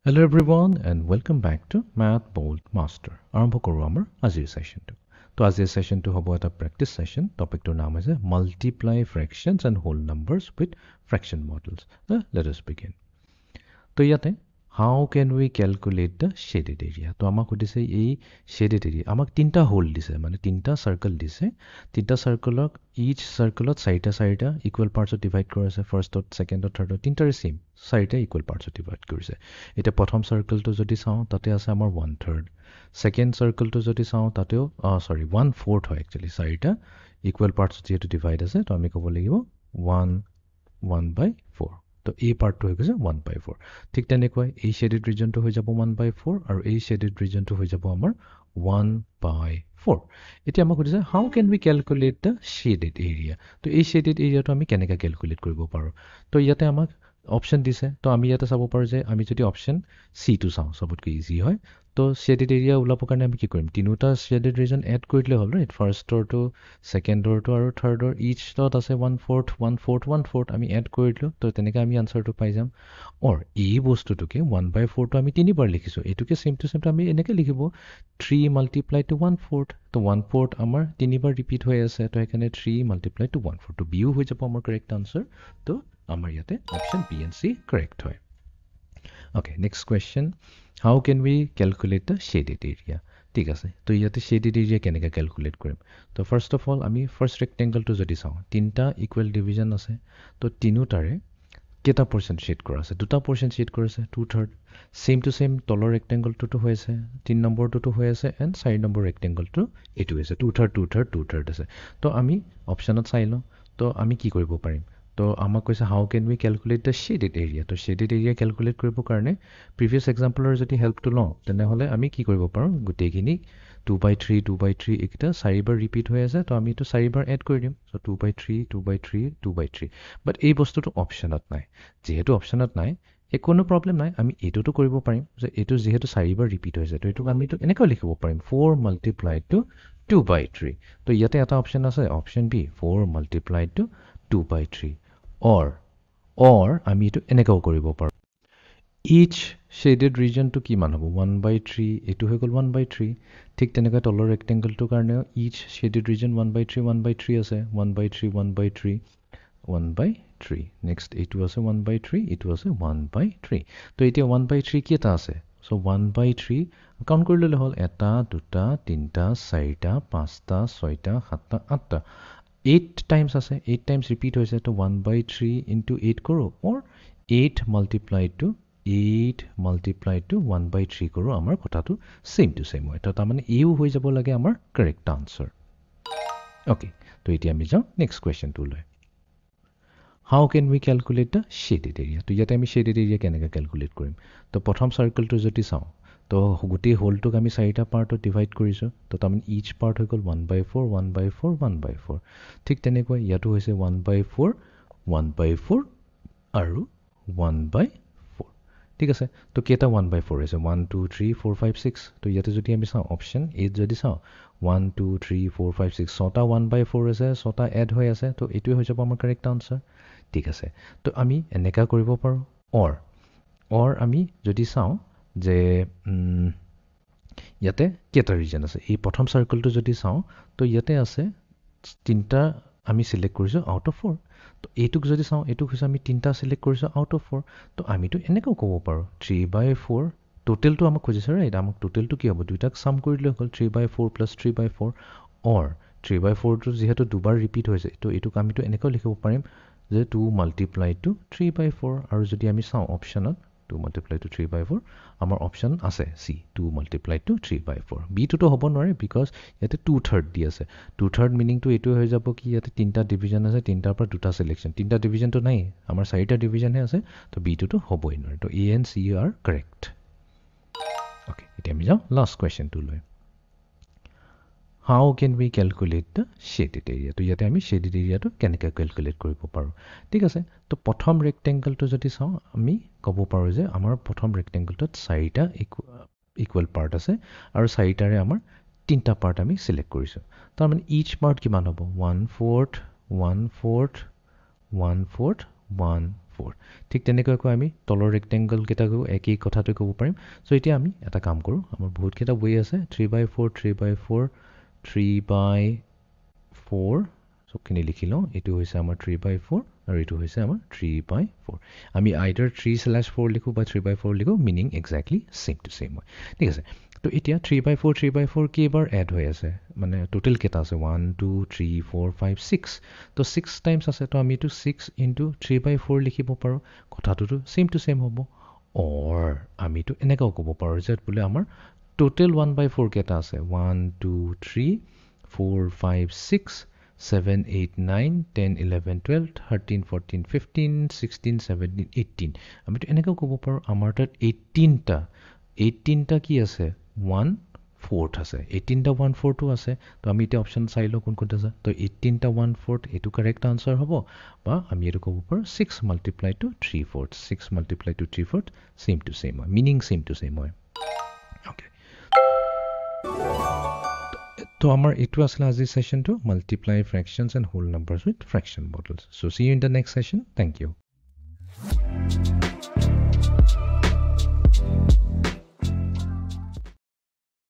Hello everyone and welcome back to Math Bold Master. আৰম্ভ কৰোঁ আমাৰ আজিৰ সেশনটো। তো আজিৰ সেশনটো হ'ব এটা প্ৰেক্টিছ সেশন। টপিকটোৰ নাম হৈছে Multiply Fractions and Whole Numbers with Fraction Models. Let us begin. তো ইয়াতে how can we calculate the shaded area? তো আমাক সুধিছে এই shaded area আমাক তিনটা হোল দিছে মানে তিনটা সার্কেল দিছে তিনটা সার্কেলক each সার্কেলত চাৰিটা ইকুৱেল পাৰ্টছত ডিভাইড কৰা আছে ফাৰ্ষ্টত সেকেন্ডত থাৰ্ডত তিনটাৰে সেম চাৰিটা ইকুৱেল পাৰ্টছত ডিভাইড কৰিছে এটা প্ৰথম সাৰ্কেলটো যদি চাওঁ তাতে আছে আমাৰ 1/3 সেকেন্ড সাৰ্কেলটো যদি চাওঁ তাতেও 1/4 হয় একচুয়ালি চাৰিটা ইকুৱেল পাৰ্টছত যেটো ডিভাইড আছে তো আমি ক'ব লাগিব 1/4 তো এই পাৰ্টটো হৈ গৈছে 1/4 ঠিক তেনেকৈ এই শেডেড ৰিজনটো হৈ যাব 1/4 আৰু এই শেডেড ৰিজনটো হৈ যাব আমাৰ 1/4 এতিয়া আমাক সুধিছে how can we calculate the shaded area তো এই shaded area টো আমি কেনেকৈ ক্যালকুলেট কৰিব পাৰো তো ইয়াতে আমাক অপশন দিছে তো আমি ইয়াতে চাব পাৰো যে আমি যদি অপশন সি টো চাওঁ সবতকৈ ইজি হয় তো শেডেড এৰিয়া ওলাবৰ কাৰণে আমি কি কৰিম তিনিটা শেডেড ৰিজন এড কৰিলে হ'ল ৰাইট ফাৰ্ষ্টৰটো সেকেন্ডৰটো আৰু থাৰ্ডৰ ইচ ডট আছে 1/4 1/4 1/4 আমি এড কৰিলো তো তেনেকৈ আমি আনসাৰটো পাই যাম অৰ এই বস্তুটোকে 1/4 টো আমি তিনিবাৰ লিখিছো এটোকে সেম টু সেম আমি এনেকৈ লিখিব 3 multiplied to 1/4 তো 1/4 আমাৰ তিনিবাৰ ৰিপিট হৈ আছে তো এখানে 3 multiplied to 1/4 তো বিও হৈ যাব আমাৰ কাৰেক্ট আনসাৰ তো আমাৰ ইয়াতে option B and C correct হয় Okay, next question. How can we calculate the shaded area? ঠিক আছে তো ইয়াতে shaded area কেনেকৈ ক্যালকুলেট কৰিম তো ফাৰ্স্ট অফ অল আমি ফাৰ্স্ট ৰেক্টেংগলটো যদি চাওঁ তিনটা ইকুৱেল ডিভিজন আছে তো তিনিটাৰে কেটা পাৰ্সেন্ট শেড কৰা আছে দুটা পাৰ্সেন্ট শেড কৰা আছে 2/3 সেম টু সেম তলৰ ৰেক্টেংগলটো হৈ আছে 3 নম্বৰটো হৈ আছে এণ্ড 4 নম্বৰ ৰেক্টেংগলটো এটো আছে 2/3 2/3 2/3 আছে তো আমি অপশনত চাই লওঁ তো আমি কি কৰিব পাৰিম তো আমাক কৈছে how can we calculate the shaded area তো shaded area ক্যালকুলেট কৰিব কাৰণে প্ৰিভিয়াস এক্সাম্পলৰ যদি হেল্পটো লওঁ তেনেহলে আমি কি কৰিব পাৰোঁ গোটেইখিনি 2/3 2/3 একটা চাৰিবাৰ ৰিপিট হৈ আছে তো আমি এটো চাৰিবাৰ এড কৰি দিম সো 2/3 2/3 2/3 বাট এই বস্তুটো অপশনত নাই যেহেতু অপশনত নাই কোনো প্ৰবলেম নাই আমি এটোটো কৰিব পাৰিম যে এটো যেহেতু চাৰিবাৰ ৰিপিট হৈছে তো এটো আমি তো এনেকৈ লিখিব পাৰিম 4 multiplied to 2/3 তো ইয়াতে এটা অপশন আছে option B 4 multiplied to 2/3 or আমি এটো এনেকৈ কৰিব পাৰো each shaded region to কিমান হ'ব 1/3 এটো হৈ গল 1/3 ঠিক তেনেকৈ তলৰ ৰেক্টেংগলটোৰ কাৰণেও each shaded region 1/3 1/3 আছে 1/3 1/3 1/3 next এটো আছে 1/3 এটো আছে 1/3 তো এতিয়া 1/3 কিটা আছে সো 1/3 কাউন্ট কৰি ললে হ'ল এটা দুটা তিনটা চাৰিটা পাঁচটা ছয়টা সাতটা আঠটা 8 times আছে 8 times repeat হৈছে তো 1/3 into 8 কৰো or 8 multiplied to 1/3 কৰো আমাৰ কথাটো সেম টু সেম হয় তো তাৰমানে ইউ হৈ যাব লাগে আমাৰ কাৰেক্ট আনসাৰ ওকে তো এতিয়া আমি যাওঁ নেক্সট কোৱেশ্চনটো লৈ How can we calculate the shaded area? তো ইয়াতে আমি shaded area কেনেকৈ ক্যালকুলেট কৰিম তো প্ৰথম সাৰ্কেলটো যদি চাওঁ তো গোটেই হোলটোক আমি চাৰিটা পাৰ্টত ডিভাইড কৰিছো তো তাৰমানে ইচ পাৰ্ট হৈ গল 1/4 1/4 1/4 ঠিক তেনেকৈ ইয়াটো হৈছে 1/4 1/4 আৰু 1/4 ঠিক আছে তো কেটা 1/4 হৈছে 1 2 3 4 5 6 তো ইয়াতে যদি আমি চাওঁ অপশন এ যদি চাওঁ 1 2 3 4 5 6 ছটা 1/4 আছে ছটা এড হৈ আছে তো এটোই হৈ যাব আমাৰ কাৰেক্ট আনসাৰ ঠিক আছে তো আমি এনেকা কৰিব পাৰো or আমি যদি চাওঁ যে ইয়াতে কেটা ৰিজন আছে এই প্ৰথম সাৰ্কেলটো যদি চাওঁ তো ইয়াতে আছে তিনটা আমি সিলেক্ট কৰিছো আউট অফ 4 তো এটুক যদি চাওঁ এটুক হৈছে আমি তিনটা সিলেক্ট কৰিছো আউট অফ 4 তো আমিটো এনেকৈ ক'ব পাৰো 3/4 টোটালটো আমাক খুজিছে ৰাইট আমাক টোটালটো কি হ'ব দুইটাক সাম কৰিলে হ'ল 3/4 + 3/4 or 3/4 টো যেহেতু দুবাৰ ৰিপিট হৈছে তো এটুক আমিটো এনেকৈ লিখিব পাৰিম যে 2 multiplied to 3/4 আৰু যদি আমি চাওঁ অপশনত 2 multiplied to 3/4 আমাৰ অপশন আছে সি 2 multiplied to 3/4 বি টো হ'ব নোৱাৰে বিকজ ইয়াতে 2/3 দি আছে 2/3 মিনিং টো এটো হৈ যাব কি ইয়াতে তিনটা ডিভিজন আছে তিনটাৰ পৰা দুটা সিলেকশন তিনটা ডিভিজন তো নাই আমাৰ চাৰিটা ডিভিজন হে আছে তো বি টো হ'বই নোৱাৰে তো A and C are correct okay এতিয়া আমি যাওঁ লাষ্ট কোৱেশ্চনটো লৈ How can we calculate the shaded area? তো ইয়াতে আমি shaded area টো কেনেকৈ ক্যালকুলেট কৰিব পাৰো ঠিক আছে তো প্ৰথম ৰেক্টেংগলটো যদি চাওঁ আমি ক'ব পাৰো যে আমাৰ প্ৰথম ৰেক্টেংগলটোত চাৰিটা ইকুৱেল পাৰ্ট আছে আৰু চাৰিটাৰে আমাৰ তিনটা পাৰ্ট আমি সিলেক্ট কৰিছো তাৰ মানে ইচ পাৰ্ট কিমান হ'ব 1/4 1/4 1/4 1/4 4 ঠিক তেনেকৈ আমি তলৰ ৰেক্টেংগল কেইটাকো একই কথাটো ক'ব পাৰিম সো এতিয়া আমি এটা কাম কৰো আমাৰ বহুত কেইটা ওয়ে আছে 3/4 3/4 3/4 সবখিনি লিখি লওঁ এটো হৈছে আমাৰ 3/4 আৰু এটো হৈছে আমাৰ 3/4 আমি either 3/4 লিখো বা 3/4 লিখো meaning exactly same to same হয় ঠিক আছে তো এতিয়া 3/4 কেইবাৰ এড হৈ আছে মানে টোটাল কেটা আছে 1 2 3 4 5 6 তো 6 টাইমছ আছে তো আমি এটো 6 * 3/4 লিখিব পাৰো কথাটো সেম টু সেম হ'ব অৰ আমি এটো এনেকাও ক'ব পাৰো যে বলে আমাৰ টোটাল 1/4 কেটা আছে 1 2 3 4 5 6 7 8 9 10 11 12 13 14 15 16 17 18 আমি এটো এনেকাও ক'ব পাৰো আমাৰ তাত 18 টা কি আছে 1/4 আছে 18 টা 1/4 টো আছে তো আমি এটা অপচন চাইলো কোন কোনটা আছে তো 18 টা 1/4 এটো কারেক্ট আনসার হ'ব বা আমি এটো ক'ব পাৰো 6 * 3/4 6 * 3/4 সেম টু সেম হয় মিনিং সেম টু সেম হয় ওকে তো আমাৰ এটো আসলে আজি সেশনটো multiply fractions and whole numbers with fraction models so see you in the next session thank U